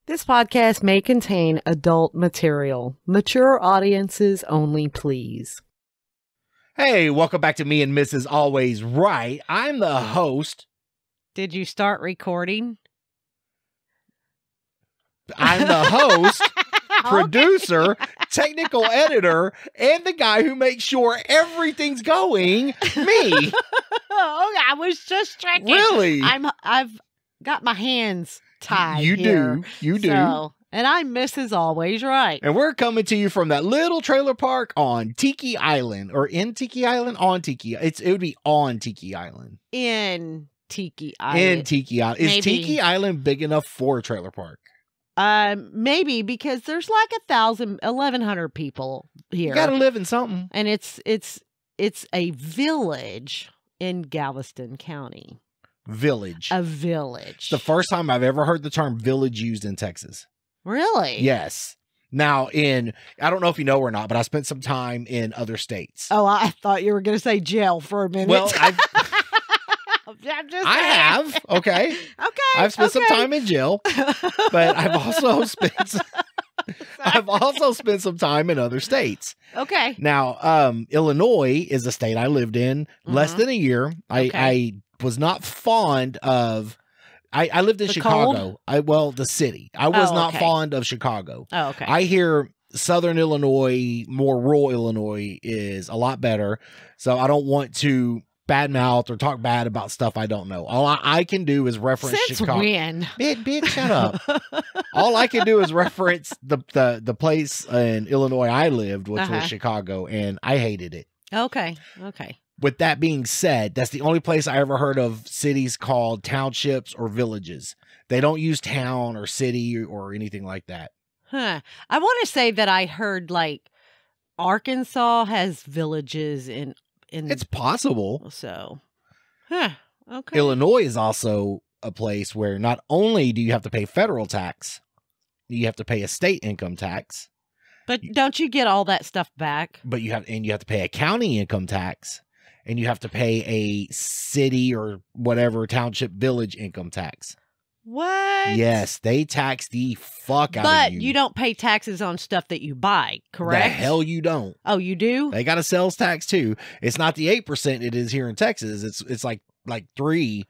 This podcast may contain adult material. Mature audiences only, please. Hey, welcome back to Me and Mrs. Always Right. I'm the host. Did you start recording? I'm the host, producer, technical editor, and the guy who makes sure everything's going. Me. Oh, I was just checking. Really? I've got my hands tied. You here. do. You do. So, and I'm Mrs. Always Right. And we're coming to you from that little trailer park on Tiki Island. Or in Tiki Island? On Tiki. It would be on Tiki Island. In Tiki Island. In Tiki Island. Is Maybe. Tiki Island big enough for a trailer park? Maybe, because there's like 1,100 people here. You gotta live in something. And it's a village in Galveston County. Village. A village. It's the first time I've ever heard the term village used in Texas. Really? Yes. Now, I don't know if you know or not, but I spent some time in other states. Oh, I thought you were going to say jail for a minute. Well, I'm just I have. Okay. Okay. I've spent some time in jail, but I've also spent some time in other states. Okay. Now, Illinois is a state I lived in less than a year. I was not fond of. I lived in Chicago. The city. I was not fond of Chicago. Oh, okay. I hear Southern Illinois, more rural Illinois, is a lot better. So I don't want to badmouth or talk bad about stuff I don't know. All I can do is reference Chicago. When? Bitch, shut up. All I can do is reference the place in Illinois I lived, which was Chicago, and I hated it. Okay. With that being said, that's the only place I ever heard of cities called townships or villages. They don't use town or city or anything like that. Huh. I want to say that I heard like Arkansas has villages in It's possible. So, okay. Illinois is also a place where not only do you have to pay federal tax, you have to pay a state income tax. But don't you get all that stuff back? But you have to pay a county income tax. And you have to pay a city or whatever township village income tax. What? Yes, they tax the fuck out of you. But you don't pay taxes on stuff that you buy, correct? The hell you don't. Oh, you do? They got a sales tax too. It's not the 8% it is here in Texas. It's like 3%.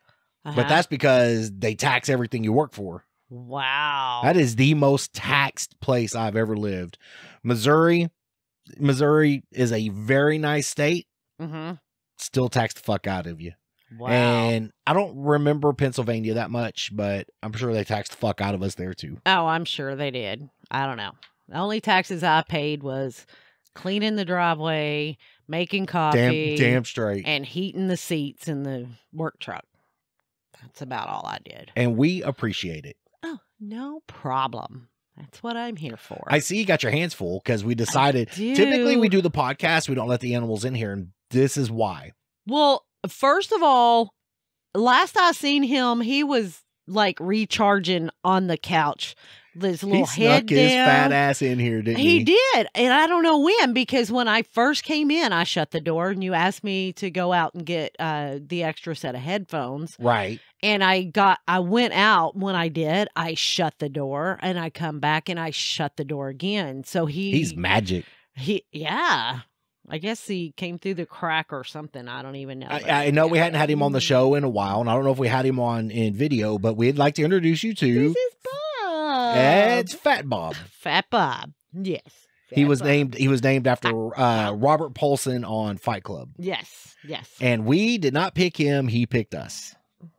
But that's because they tax everything you work for. Wow. That is the most taxed place I've ever lived. Missouri is a very nice state. Mm-hmm. Still tax the fuck out of you. Wow. And I don't remember Pennsylvania that much, but I'm sure they taxed the fuck out of us there too. Oh, I'm sure they did. I don't know. The only taxes I paid was cleaning the driveway, making coffee. Damn straight. And heating the seats in the work truck. That's about all I did. And we appreciate it. Oh, no problem. That's what I'm here for. I see you got your hands full because we decided, typically we do the podcast, we don't let the animals in here, and this is why. Well, first of all, last I seen him, he was like recharging on the couch. His little head down. His fat ass in here, didn't he? He did. And I don't know when, because when I first came in, I shut the door and you asked me to go out and get the extra set of headphones. Right. And I went out. When I did, I shut the door and I come back and I shut the door again. So he's magic. Yeah. I guess he came through the crack or something. I don't even know. I know we hadn't had him on the show in a while, and I don't know if we had him on in video, but we'd like to introduce you to... This is Bob. It's Fat Bob. Fat Bob. Yes. He was named after Robert Paulson on Fight Club. Yes. And we did not pick him. He picked us.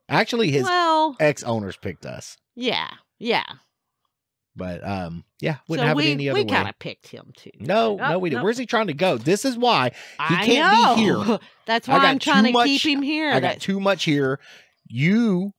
Actually, his ex-owners picked us. Yeah. But, wouldn't have it any other way. We kind of picked him, too. No, we didn't. Where's he trying to go? This is why he can't be here. That's why I'm trying to keep him here. I got too much here. You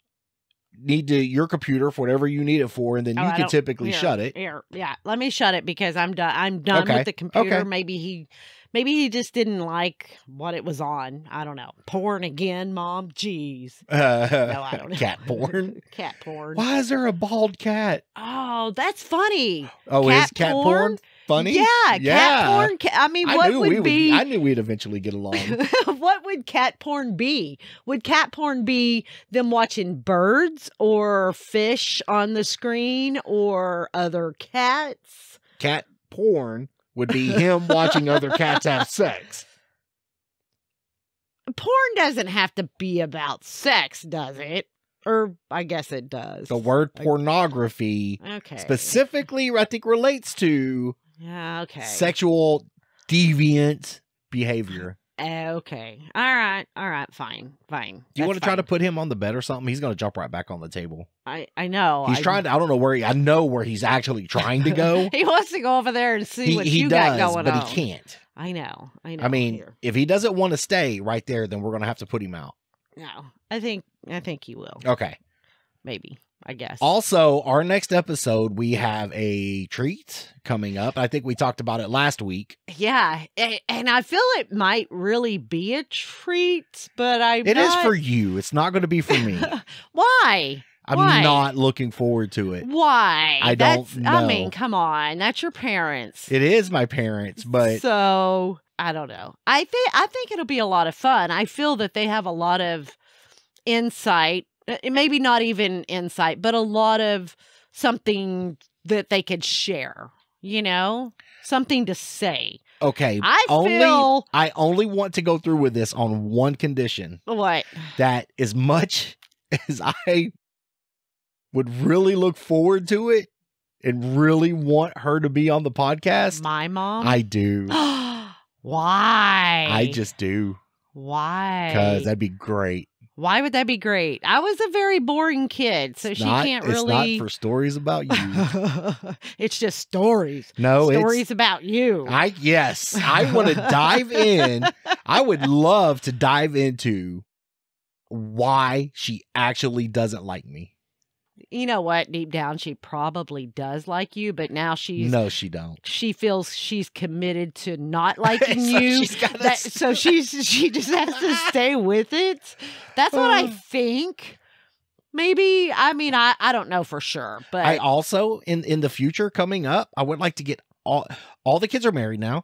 need your computer for whatever you need it for, and then you can typically shut it. Yeah, let me shut it because I'm done. I'm done with the computer. Okay. Maybe he just didn't like what it was on. I don't know. Porn again, Mom? Jeez. No, I don't know. Cat porn? Cat porn. Why is there a bald cat? Oh, that's funny. Oh, is cat porn? funny? Yeah, cat porn. I mean, what would be? I knew we'd eventually get along. What would cat porn be? Would cat porn be them watching birds or fish on the screen or other cats? Cat porn would be him watching other cats have sex. Porn doesn't have to be about sex, does it? Or I guess it does. The word pornography specifically, I think, relates to sexual deviant behavior. Okay. All right. Fine. Do you want to try to put him on the bed or something? He's going to jump right back on the table. I know. He's trying to, I don't know where I know where he's actually trying to go. He wants to go over there and see what you got going but on. He can't. I know. I mean, if he doesn't want to stay right there, then we're going to have to put him out. No, I think he will. Okay. Maybe, I guess. Also, our next episode, we have a treat coming up. I think we talked about it last week. Yeah, and I feel it might really be a treat, but It is for you. It's not going to be for me. Why? I'm not looking forward to it. Why? I don't know. I mean, come on. That's your parents. It is my parents, but... So, I don't know. I think it'll be a lot of fun. I feel that they have a lot of insight. Maybe not even insight, but a lot of something that they could share. You know? Something to say. Okay. I only want to go through with this on one condition. What? That as much as I would really look forward to it and really want her to be on the podcast. My mom? I do. Why? I just do. Why? Because that'd be great. Why would that be great? I was a very boring kid, so she can't really... It's not for stories about you. It's just stories. No, stories about you. Yes, I want to dive in. I would love to dive into why she actually doesn't like me. You know what? Deep down, she probably does like you, but now No, she don't. She feels she's committed to not liking you. So she just has to stay with it. That's what I think. Maybe. I mean, I don't know for sure. But I also, in the future coming up, I would like to get all the kids are married now.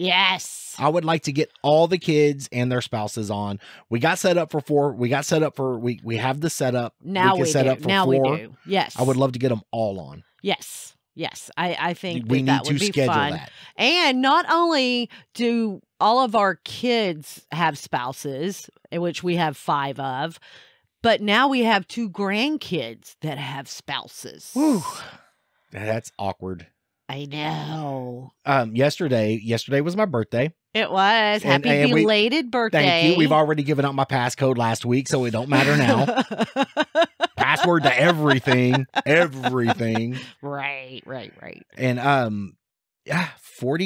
Yes. I would like to get all the kids and their spouses on. We got set up for 4. We got set up for, we have the setup. Now we set do. up for now 4. we do. Yes. I would love to get them all on. Yes. Yes. I think we that need to would be schedule fun. that. And not only do all of our kids have spouses, which we have 5 of, but now we have 2 grandkids that have spouses. Whew. That's awkward. I know. Yesterday was my birthday. It was. Happy belated birthday. Thank you. We've already given out my passcode last week, so it don't matter now. Password to everything. Everything. Right. And 40.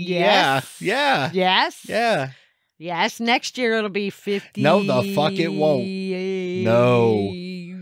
Yes. Yeah. Yes. Yeah. Yes. Next year it'll be 50. No, the fuck it won't. No.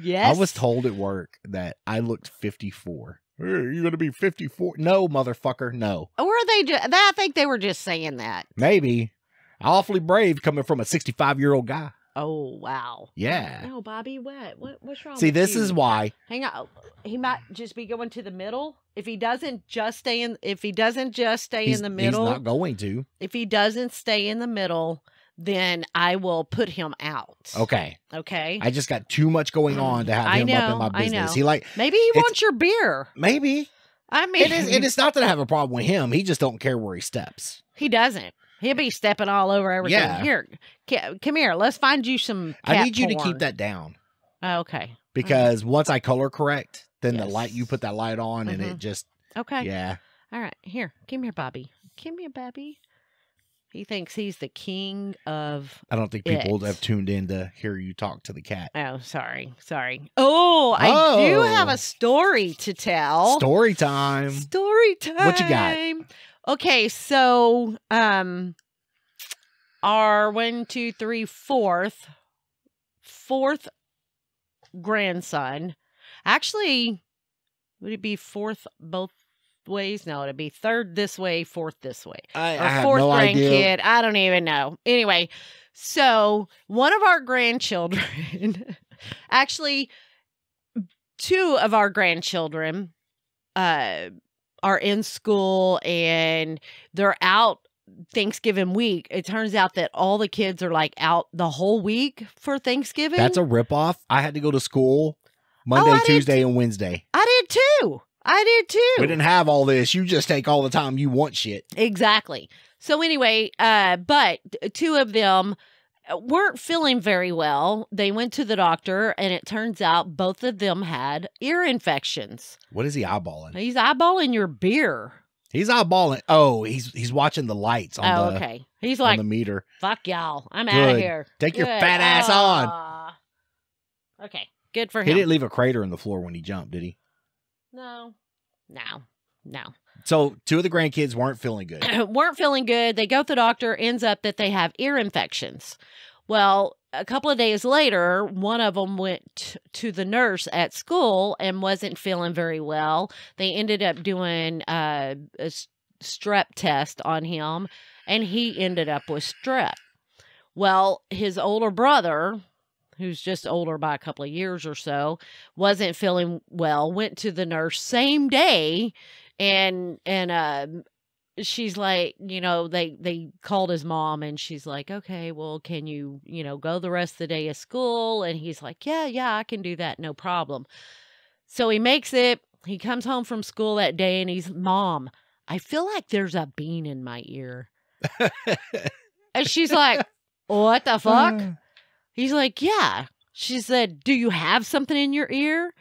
Yes. I was told at work that I looked 54. Hey, you're going to be 54? No, motherfucker, no. Were they I think they were just saying that. Maybe. Awfully brave coming from a 65-year-old guy. Oh, wow. Yeah. No, Bobby, what's wrong See, with this you? is why. Hang on. He might just be going to the middle. If he doesn't just stay in the middle. He's not going to. If he doesn't stay in the middle, then I will put him out. Okay. Okay. I just got too much going on to have him up in my business. Maybe he wants your beer. Maybe. I mean, it's not that I have a problem with him. He just don't care where he steps. He doesn't. He'll be stepping all over everything. Yeah. Here, come here. Let's find you some cat I need you to porn. keep that down. Oh, okay. Because once I color correct, then the light, you put that light on and it just. Okay. Yeah. All right. Here. Come here, Bobby. Come here, Bobby. He thinks he's the king of. I don't think people have tuned in to hear you talk to the cat. Oh, sorry. Oh, I do have a story to tell. Story time. What you got? Okay, so our 4th grandson. Actually, would it be 4th both ways? No, it'd be 3rd this way, 4th this way. I or have 4th no grandkid. idea. I don't even know. Anyway, so one of our grandchildren, actually 2 of our grandchildren are in school and they're out Thanksgiving week. It turns out that all the kids are like out the whole week for Thanksgiving. That's a ripoff. I had to go to school Monday, Tuesday, and Wednesday. I did too. We didn't have all this. You just take all the time you want shit. Exactly. So anyway, but two of them weren't feeling very well. They went to the doctor, and it turns out both of them had ear infections. What is he eyeballing? He's eyeballing your beer. He's eyeballing. Oh, he's watching the lights on okay. He's like, the meter. Fuck y'all. I'm out of here. Take your fat ass on. Okay. Good for him. He didn't leave a crater in the floor when he jumped, did he? No. So 2 of the grandkids weren't feeling good. They go to the doctor, ends up that they have ear infections. Well, a couple of days later, one of them went to the nurse at school and wasn't feeling very well. They ended up doing a strep test on him, and he ended up with strep. Well, his older brother, who's just older by a couple of years or so, wasn't feeling well, went to the nurse same day, and she's like, they called his mom, and she's like, okay, well, can you, go the rest of the day of school? And he's like, yeah, I can do that. No problem. So he makes it. He comes home from school that day, and he's, Mom, I feel like there's a bean in my ear. And she's like, what the fuck? He's like, yeah. She said, do you have something in your ear?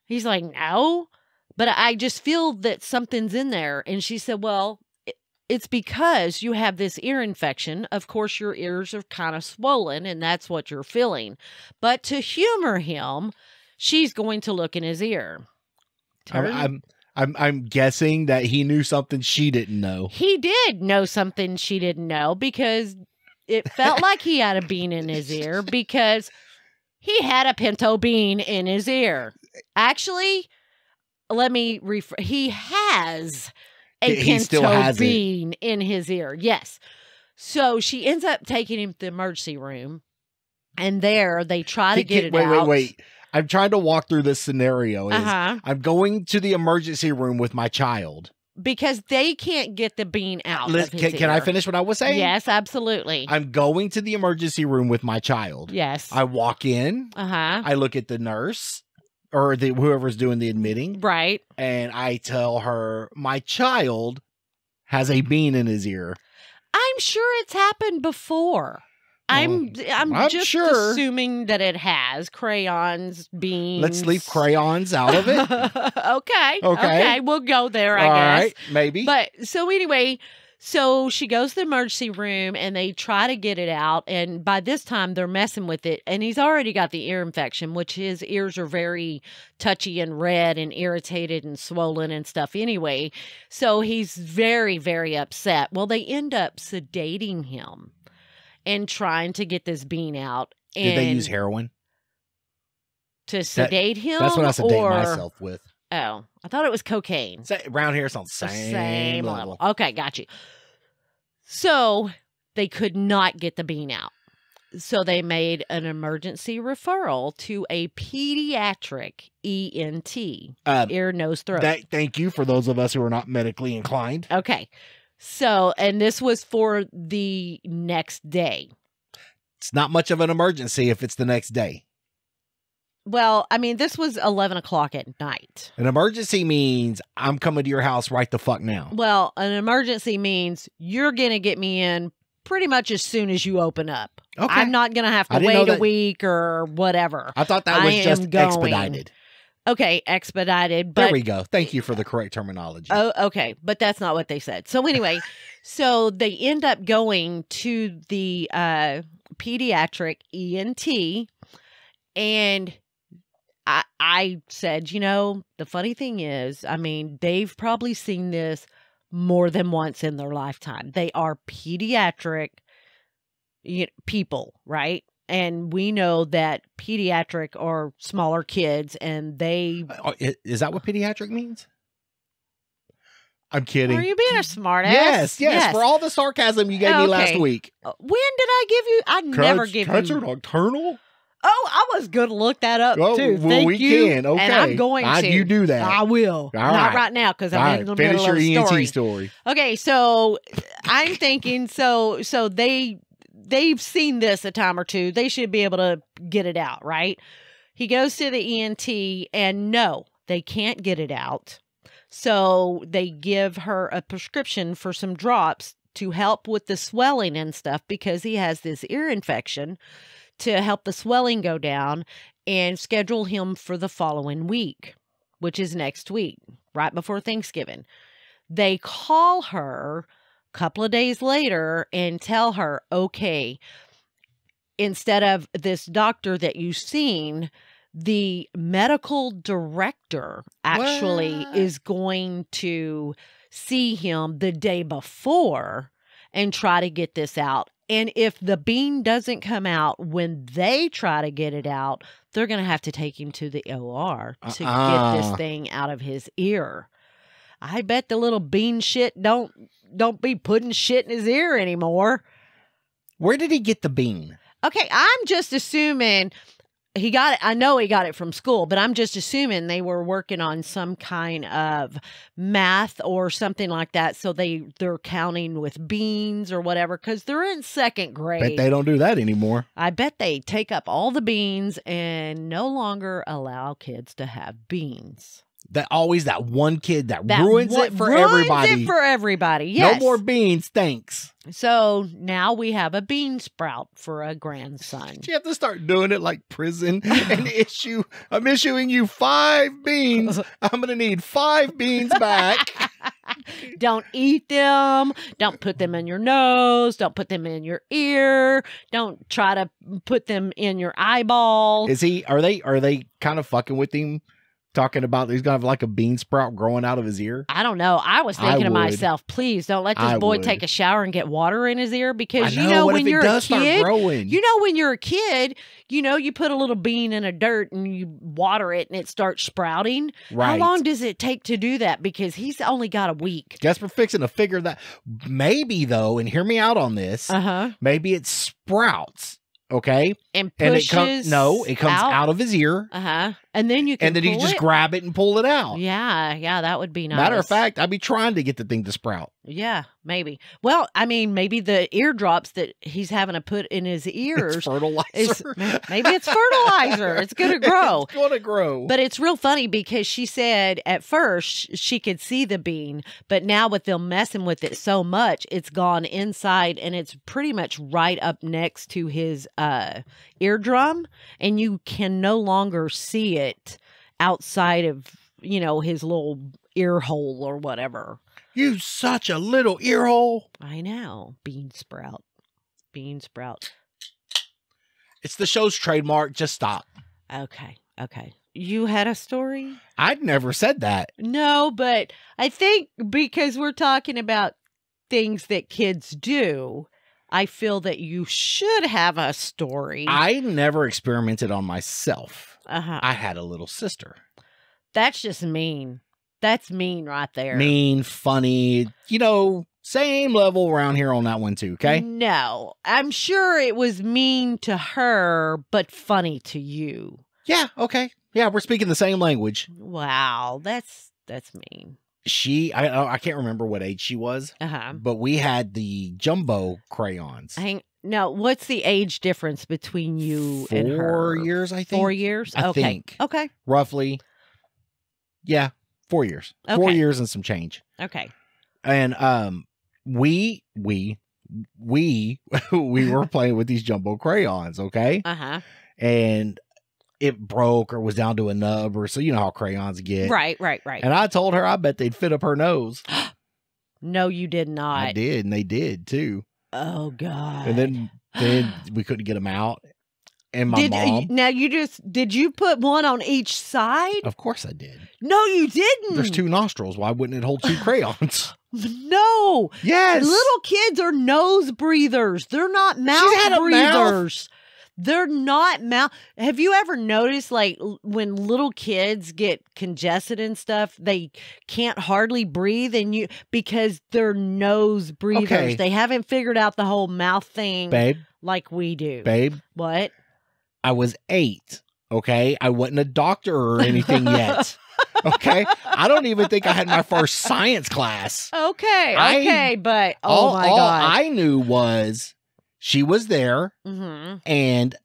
He's like, no, but I just feel that something's in there. And she said, well, it's because you have this ear infection. Of course, your ears are kind of swollen, and that's what you're feeling. But to humor him, she's going to look in his ear. I'm guessing that he knew something she didn't know. He did know something she didn't know, because it felt like he had a bean in his ear, because he had a pinto bean in his ear. Actually, let me he has a pinto bean in his ear. Yes. So she ends up taking him to the emergency room, and there they try to get it out. Wait. I'm trying to walk through this scenario. I'm going to the emergency room with my child. Because they can't get the bean out of his ear. Can I finish what I was saying? Yes, absolutely. I'm going to the emergency room with my child. Yes. I walk in. I look at the nurse or whoever's doing the admitting. Right. And I tell her my child has a bean in his ear. I'm sure it's happened before. I'm just sure. Assuming that it has. Crayons, beans. Let's leave crayons out of it. Okay. We'll go there, I guess. All right, maybe. But so anyway, so she goes to the emergency room, and they try to get it out. And by this time, they're messing with it. And he's already got the ear infection, which his ears are very touchy and red and irritated and swollen and stuff anyway. So he's very, very upset. Well, they end up sedating him and trying to get this bean out. Did they use heroin? To sedate him? That's what I sedate myself with. Oh, I thought it was cocaine. Around here, it's on the same level. Okay, got you. So they could not get the bean out. So they made an emergency referral to a pediatric ENT, ear, nose, throat. Thank you for those of us who are not medically inclined. Okay. So, and this was for the next day. It's not much of an emergency if it's the next day. Well, I mean, this was 11 o'clock at night. An emergency means I'm coming to your house right the fuck now. Well, an emergency means you're going to get me in pretty much as soon as you open up. Okay. I'm not going to have to wait a week or whatever. I thought that was just expedited. Okay, expedited. But there we go. Thank you for the correct terminology. Oh, okay. But that's not what they said. So anyway, so they end up going to the pediatric ENT, and I said, the funny thing is, I mean, they've probably seen this more than once in their lifetime. They are pediatric people, right? And we know that pediatric are smaller kids, and they... Is that what pediatric means? I'm kidding. Are you being a smart ass? Yes. For all the sarcasm you gave me last week. When did I give you... I never give you... Cancer nocturnal? Oh, I was going to look that up too. Well, Thank we you. can. Okay. And I'm going to. You do that. I will. Not right now because I'm in the middle of the story. Story. Okay, so I'm thinking, so they've seen this a time or two. They should be able to get it out, right? He goes to the ENT and no, they can't get it out. So they give her a prescription for some drops to help with the swelling and stuff because he has this ear infection, to help the swelling go down, and schedule him for the following week, which is next week, right before Thanksgiving. They call her a couple of days later and tell her, okay, instead of this doctor that you've seen, the medical director actually is going to see him the day before and try to get this out. And if the bean doesn't come out when they try to get it out, they're going to have to take him to the OR to get this thing out of his ear. I bet the little bean shit don't be putting shit in his ear anymore. Where did he get the bean? Okay, I'm just assuming he got it. I know he got it from school, but I'm just assuming they were working on some kind of math or something like that. So they're counting with beans or whatever because they're in second grade. Bet they don't do that anymore. I bet they take up all the beans and no longer allow kids to have beans. That one kid that ruins it for everybody. Ruins it for everybody, yes. No more beans, thanks. So now we have a bean sprout for a grandson. You have to start doing it like prison and I'm issuing you 5 beans. I'm going to need 5 beans back. Don't eat them. Don't put them in your nose. Don't put them in your ear. Don't try to put them in your eyeball. Are they kind of fucking with him? Talking about he's gonna have like a bean sprout growing out of his ear. I don't know. I was thinking to myself, please don't let this boy take a shower and get water in his ear because when you're a kid, when you're a kid, you put a little bean in a dirt and you water it and it starts sprouting. Right. How long does it take to do that? Because he's only got a week. Guess we're fixing to figure that. Maybe though, and hear me out on this. Maybe it sprouts. Okay. And pushes it comes out of his ear. And then you just grab it and pull it out. Yeah, that would be nice. Matter of fact, I'd be trying to get the thing to sprout. Yeah, maybe. Well, I mean, maybe the eardrops that he's having to put in his ears. It's fertilizer. Maybe it's fertilizer. It's going to grow. It's going to grow. But it's real funny because she said at first she could see the bean, but now with them messing with it so much, it's gone inside and it's pretty much right up next to his eardrum, and you can no longer see it outside of, his little ear hole or whatever. You such a little ear hole. I know. Bean sprout. It's the show's trademark. Just stop. Okay. You had a story? I'd never said that. No, but I think because we're talking about things that kids do, I feel that you should have a story. I never experimented on myself. I had a little sister. That's just mean. That's mean right there. Mean, funny, same level around here on that one too, okay? No, I'm sure it was mean to her, but funny to you. Yeah, okay. Yeah, we're speaking the same language. Wow, that's mean. I can't remember what age she was, but we had the jumbo crayons. No, what's the age difference between you and her? 4 years, I think. 4 years? I think. Okay. Roughly. Yeah, 4 years. Okay. 4 years and some change. Okay. And we were playing with these jumbo crayons, okay? And it broke or was down to a nub or so you know how crayons get. Right. And I told her I bet they'd fit up her nose. No, you did not. I did, and they did too. Oh God. And then we couldn't get them out. And my mom. Now did you put one on each side? Of course I did. No, you didn't. There's 2 nostrils. Why wouldn't it hold 2 crayons? No. Yes. Little kids are nose breathers. They're not mouth breathers. They're not mouth. Have you ever noticed, like, when little kids get congested and stuff, they can't hardly breathe, because they're nose breathers. Okay. They haven't figured out the whole mouth thing, babe, like we do. Babe, what? I was 8. Okay. I wasn't a doctor or anything yet. Okay. I don't even think I had my first science class. Okay. But my God. All I knew was she was there. And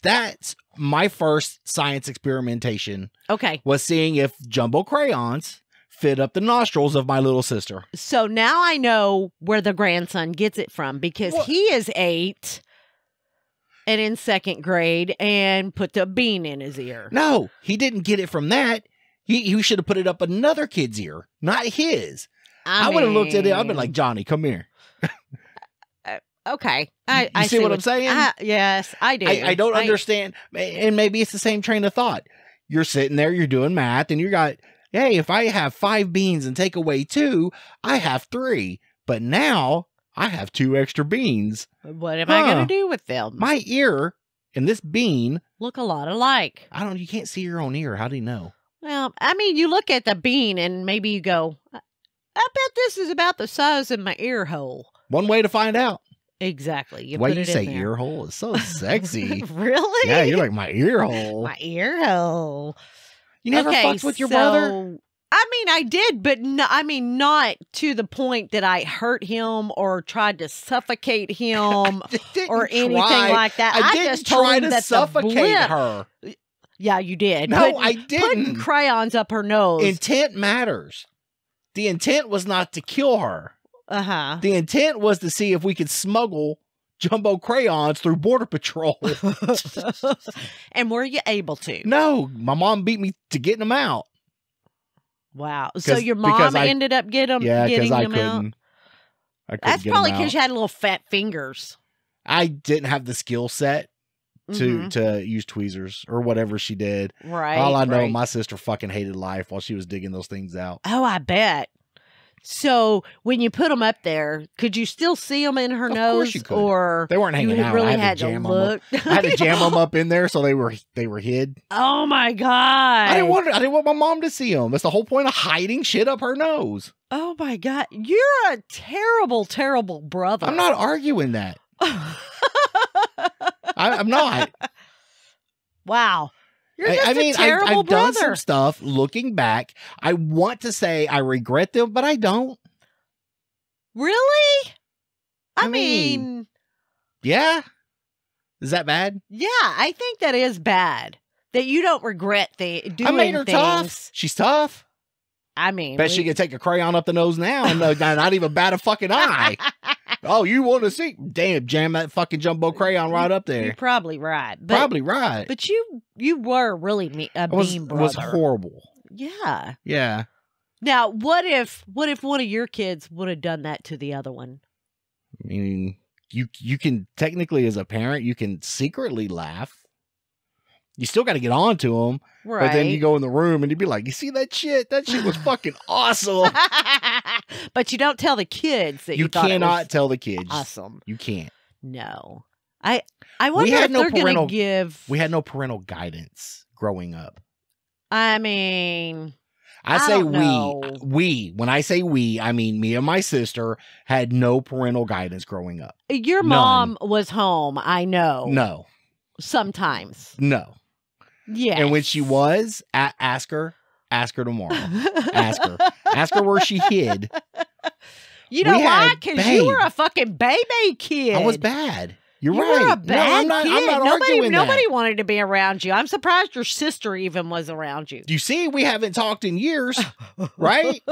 that's my first science experimentation. Okay. Was seeing if jumbo crayons fit up the nostrils of my little sister. So now I know where the grandson gets it from, because he is 8 and in 2nd grade and put a bean in his ear. No, he didn't get it from that. He should have put it up another kid's ear, not his. I would have looked at it. I've been like, Johnny, come here. Okay. I see what I'm saying? Yes, I do. I don't understand. And maybe it's the same train of thought. You're sitting there, you're doing math, and you got, hey, if I have 5 beans and take away 2, I have 3. But now I have 2 extra beans. What am I going to do with them? My ear and this bean look a lot alike. You can't see your own ear. How do you know? Well, I mean, you look at the bean and maybe you go, I bet this is about the size of my ear hole. One way to find out. Exactly. The way you say ear hole is so sexy. Really? Yeah, you're like, my ear hole. My ear hole. You never fucked with your brother? I mean, I did, but not to the point that I hurt him or tried to suffocate him or anything like that. I didn't just told try him to that suffocate her. Yeah, you did. No, I didn't. Putting crayons up her nose. Intent matters. The intent was not to kill her. Uh-huh. The intent was to see if we could smuggle jumbo crayons through Border Patrol. And were you able to? No, my mom beat me to getting them out. Wow. So your mom ended up getting them out? That's probably because you had little fat fingers. I didn't have the skill set to use tweezers or whatever she did. Right. All I know, my sister fucking hated life while she was digging those things out. Oh, I bet. So when you put them up there, could you still see them in her nose? Of course you could. Or they weren't hanging out. Really I had to jam them up. I had to jam them up in there so they were hid. Oh my God! I didn't want my mom to see them. That's the whole point of hiding shit up her nose. Oh my God! You're a terrible, terrible brother. I'm not arguing that. I'm not. Wow. You're just a terrible I've brother. done some stuff. Looking back, I want to say I regret them, but I don't. Really? I mean, yeah. Is that bad? Yeah, I think that is bad. That you don't regret doing things. I made her tough. She's tough. I mean, bet she could take a crayon up the nose now and not even bat a fucking eye. Oh, you want to see? Damn, jam that fucking jumbo crayon right up there. You're probably right. Probably right. But you were really a mean brother. It was horrible. Yeah. Yeah. Now, what if one of your kids would have done that to the other one? I mean, you can technically, as a parent, you can secretly laugh. You still got to get on to them. Right. But then you go in the room and you'd be like, you see that shit? That shit was fucking awesome. But you don't tell the kids that you cannot tell the kids. Awesome. You can't. No. I wonder if they're going to give... We had no parental guidance growing up. I mean... I say we. When I say we, I mean me and my sister had no parental guidance growing up. Your mom was home, I know. No. Sometimes. No. Yeah. And when she was, ask her tomorrow. Ask her where she hid. You know why? Because you were a fucking baby kid. I was bad. You're right. You were a bad kid. I'm not arguing nobody wanted to be around you. I'm surprised your sister even was around you. You see, we haven't talked in years, right?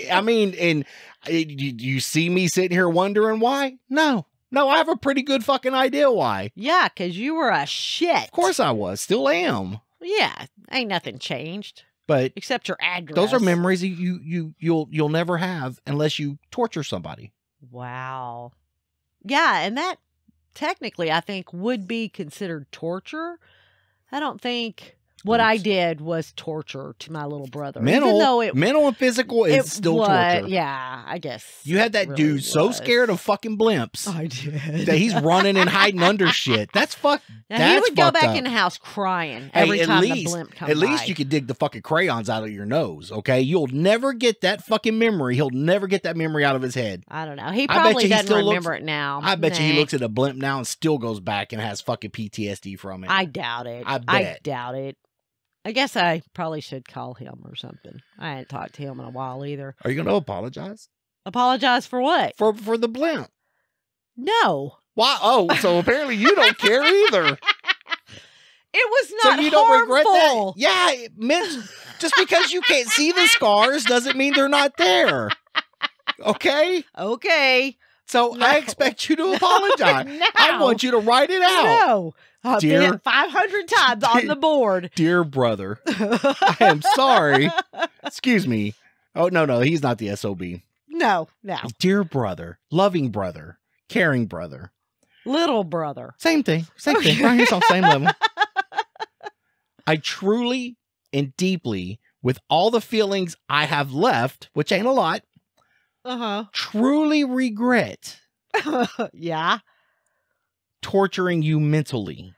I mean, and you see me sitting here wondering why? No, I have a pretty good fucking idea why. Yeah, because you were a shit. Of course I was. Still am. Yeah, ain't nothing changed. But except your address. Those are memories you'll never have unless you torture somebody. Wow. Yeah, and that technically I think would be considered torture. I don't think What I did was torture to my little brother. Mental, even though mental and physical is still torture. Yeah, I guess. You had that dude so scared of fucking blimps. I did. That he's running and hiding under shit. That's he would go back in the house crying every time the blimp comes by. At least you could dig the fucking crayons out of your nose, okay? You'll never get that fucking memory. He'll never get that memory out of his head. I don't know. He probably doesn't remember it now. I bet you he looks at a blimp now and still goes back and has fucking PTSD from it. I doubt it. I doubt it. I guess I probably should call him or something. I hadn't talked to him in a while either. Are you going to apologize? Apologize for what? For the blimp. No. Why? Oh, so apparently you don't care either. It was not so you harmful. Don't regret that? Yeah, it meant just because you can't see the scars doesn't mean they're not there. Okay? Okay. So I expect you to apologize. No. I want you to write it out. No. I've been 500 times on the board. Dear brother, I am sorry. Excuse me. Oh, no, he's not the SOB. No. Dear brother, loving brother, caring brother. Little brother. Same thing. Right here, on same level. I truly and deeply, with all the feelings I have left, which ain't a lot, truly regret. Yeah. Torturing you mentally.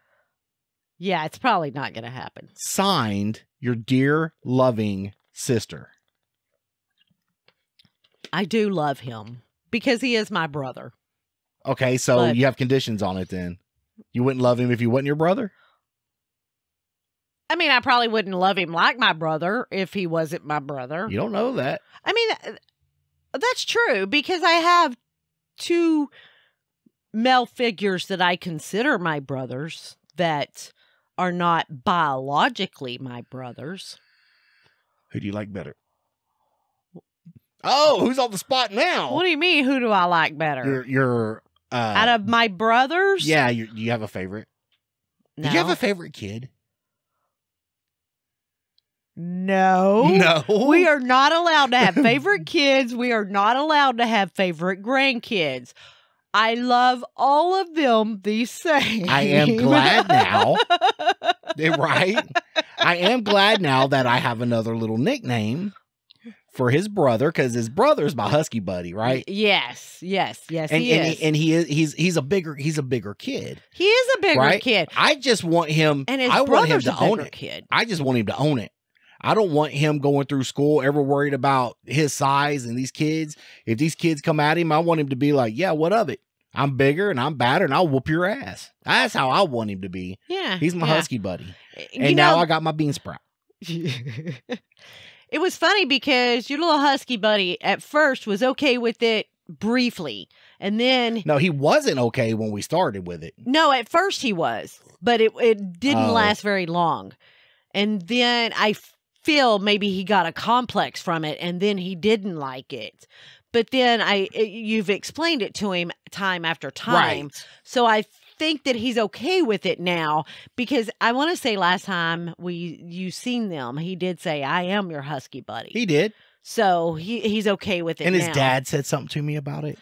Yeah, it's probably not going to happen. Signed, your dear, loving sister. I do love him because he is my brother. Okay, so you have conditions on it then. You wouldn't love him if he wasn't your brother? I mean, I probably wouldn't love him like my brother if he wasn't my brother. You don't know that. I mean, that's true because I have 2 male figures that I consider my brothers that are not biologically my brothers. Who do you like better? Oh, who's on the spot now? What do you mean, who do I like better? Your out of my brothers? Yeah, you have a favorite? No. Did you have a favorite kid? No. We are not allowed to have favorite kids. We are not allowed to have favorite grandkids. I love all of them the same. I am glad now. Right? I am glad now that I have another little nickname for his brother, because his brother's my husky buddy, right? Yes, he is. And he's a bigger kid. He is a bigger kid. I just want him, and his I want him brother's to own it. Kid. I just want him to own it. I don't want him going through school ever worried about his size and these kids. If these kids come at him, I want him to be like, yeah, what of it? I'm bigger and I'm badder and I'll whoop your ass. That's how I want him to be. Yeah. He's my husky buddy. And now I got my bean sprout. It was funny because your little husky buddy at first was okay with it briefly. And then... No, he wasn't okay when we started with it. No, at first he was. But it didn't last very long. And then I feel maybe he got a complex from it and then he didn't like it. But then you've explained it to him time after time. Right. So I think that he's okay with it now, because I want to say last time you seen them, he did say, I am your husky buddy. He did. So he's okay with it now. And his dad said something to me about it.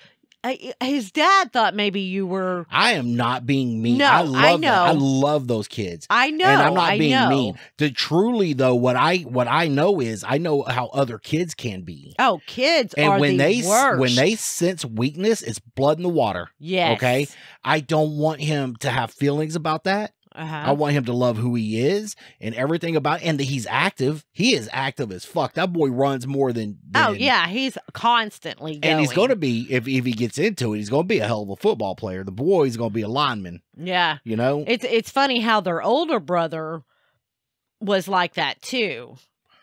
His dad thought maybe you were... I am not being mean. No, I love know. I love those kids. I know. And I'm not being mean. Truly, though, what I know is I know how other kids can be. Oh, kids and are when the worst. When they sense weakness, it's blood in the water. Yes. Okay? I don't want him to have feelings about that. I want him to love who he is and everything about it. And that he's active. He is active as fuck. That boy runs more than Oh, yeah. He's constantly going. And he's going to be, if he gets into it, he's going to be a hell of a football player. The boy's going to be a lineman. Yeah. You know? It's funny how their older brother was like that, too.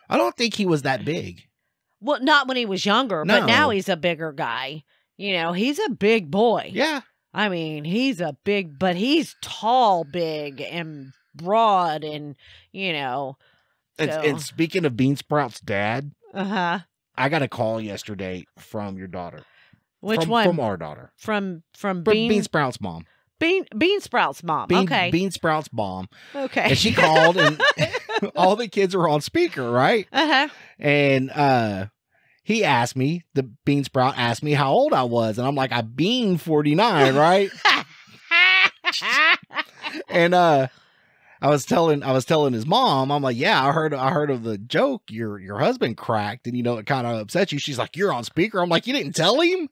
I don't think he was that big. Well, not when he was younger, but now he's a bigger guy. You know, he's a big boy. Yeah. I mean, but he's tall, big, and broad, and, you know. So. And speaking of Bean Sprout's dad, I got a call yesterday from your daughter. Which one? From our daughter. From Bean Sprout's mom. Bean Sprout's mom. Okay. Bean Sprout's mom. Okay. And she called, and all the kids were on speaker, right? And he asked me, the Bean Sprout asked me how old I was. And I'm like, I bean 49, right? And I I was telling his mom, I'm like, yeah, I heard of the joke your husband cracked, and it kind of upset you. She's like, you're on speaker. I'm like, you didn't tell him?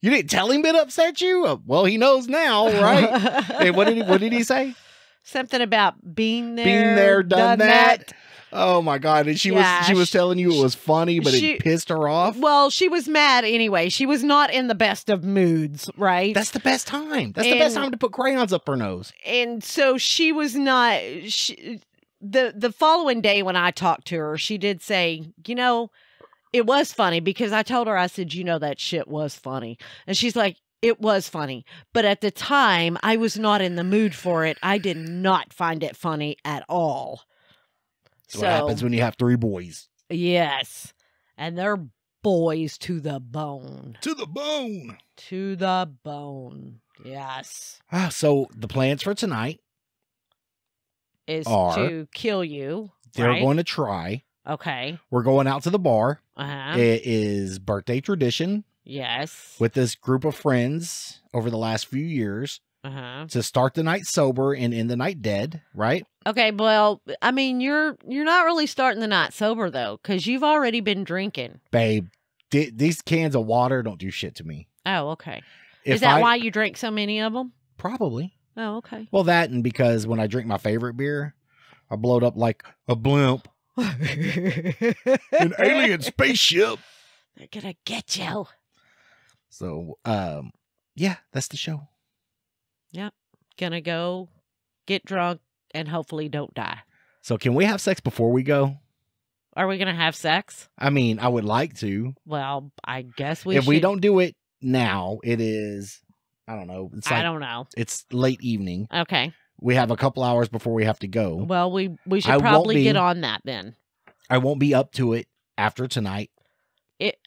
You didn't tell him it upset you? Well, he knows now, right? And what did he say? Something about being there, done that. Oh my God. And she was telling you it was funny, but it pissed her off. Well, she was mad anyway. She was not in the best of moods, right? That's the best time. That's the best time to put crayons up her nose. And so she was not, the following day when I talked to her, she did say, it was funny, because I told her, I said, that shit was funny. And she's like, it was funny. But at the time, I was not in the mood for it. I did not find it funny at all. So what happens when you have 3 boys. Yes. And they're boys to the bone. To the bone. To the bone. Yes. So the plans for tonight is to kill you. They're going to try. Okay. We're going out to the bar. Uh-huh. It is birthday tradition. Yes. With this group of friends over the last few years. Uh-huh. To start the night sober and end the night dead, right? Okay, well, I mean, you're not really starting the night sober, though, because you've already been drinking. Babe, these cans of water don't do shit to me. Oh, okay. Is that why you drink so many of them? Probably. Oh, okay. Well, that and because when I drink my favorite beer, I blow it up like a blimp. An alien spaceship. They're gonna get you. So, yeah, that's the show. Yep. Gonna go get drunk and hopefully don't die. So can we have sex before we go? Are we gonna have sex? I mean, I would like to. Well, I guess we should. If we don't do it now, it is, I don't know. I don't know. It's late evening. Okay. We have a couple hours before we have to go. Well, we should probably get on that then. I won't be up to it after tonight.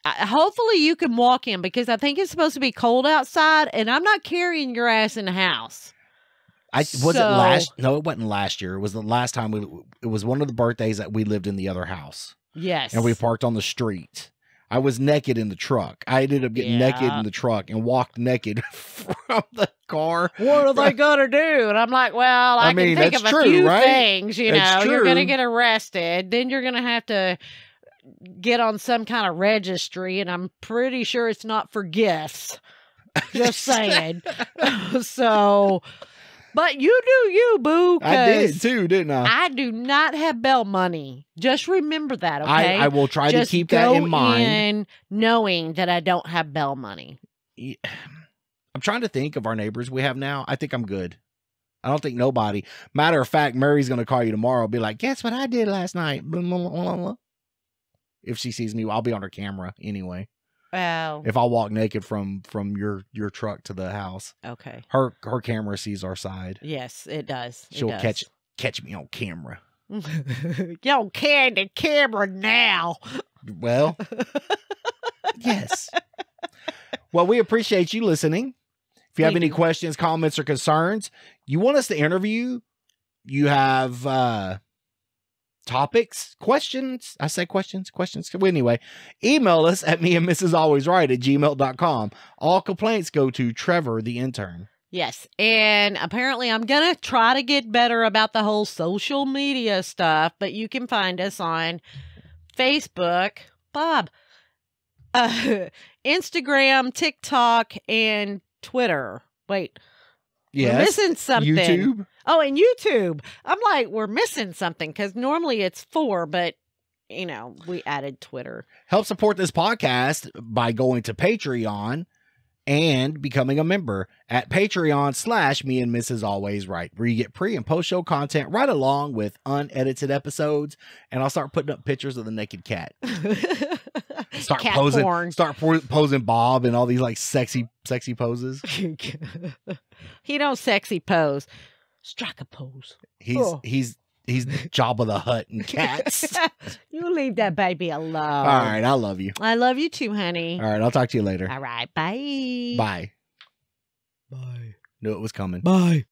Hopefully you can walk in, because I think it's supposed to be cold outside, and I'm not carrying your ass in the house. No, it wasn't last year. It was the last time it was one of the birthdays that we lived in the other house. Yes. And we parked on the street. I was naked in the truck. I ended up getting naked in the truck and walked naked from the car. What are they going to do? And I'm like, well, I can think of a few things, You're going to get arrested. Then you're going to have to get on some kind of registry, and I'm pretty sure it's not for gifts. Just saying. So, but you do you, boo. I did too, didn't I? I do not have bail money. Just remember that, okay? I will try to keep that in mind. In knowing that I don't have bail money. I'm trying to think of our neighbors we have now. I think I'm good. I don't think nobody. Matter of fact, Mary's going to call you tomorrow. Be like, guess what I did last night? If she sees me, I'll be on her camera anyway. Oh. If I walk naked from your truck to the house. Okay. Her camera sees our side. Yes, it does. She'll catch me on camera. You don't carry the camera now. Well, yes. Well, we appreciate you listening. If you have any questions, comments, or concerns, you want us to interview, you have topics, questions. I say questions. Well, anyway, email us at meandmrsalwaysright@gmail.com. All complaints go to Trevor, the intern. Yes. And apparently I'm going to try to get better about the whole social media stuff, but you can find us on Facebook, Bob, Instagram, TikTok, and Twitter. Wait. Yes. We're missing something. YouTube. Oh, and YouTube. I'm like, we're missing something, because normally it's 4, but, we added Twitter. Help support this podcast by going to Patreon and becoming a member at Patreon/meandmrsalwaysright, where you get pre and post show content right along with unedited episodes. And I'll start putting up pictures of the naked cat. Start cat posing, porn. Start posing Bob in all these like sexy poses. He don't sexy pose. Strike a pose. He's Jabba the Hutt and cats. You leave that baby alone. All right, I love you. I love you too, honey. All right, I'll talk to you later. All right, bye. Bye. Bye. Knew it was coming. Bye.